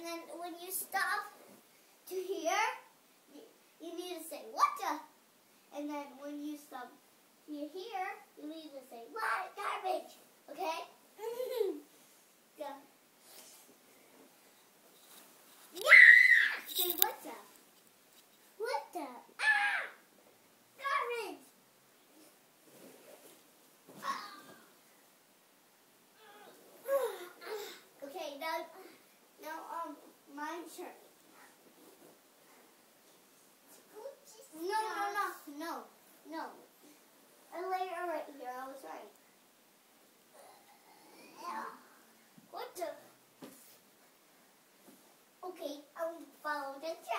then when you stop to here, you need to say, what the? And then when you stop to here, you need to say, what garbage? Okay? Go. Yeah! Say, what the? What the? Ah! Garbage! Okay, now, my turn. No. I laid it right here. I was right. What the? Okay, I'll follow the track.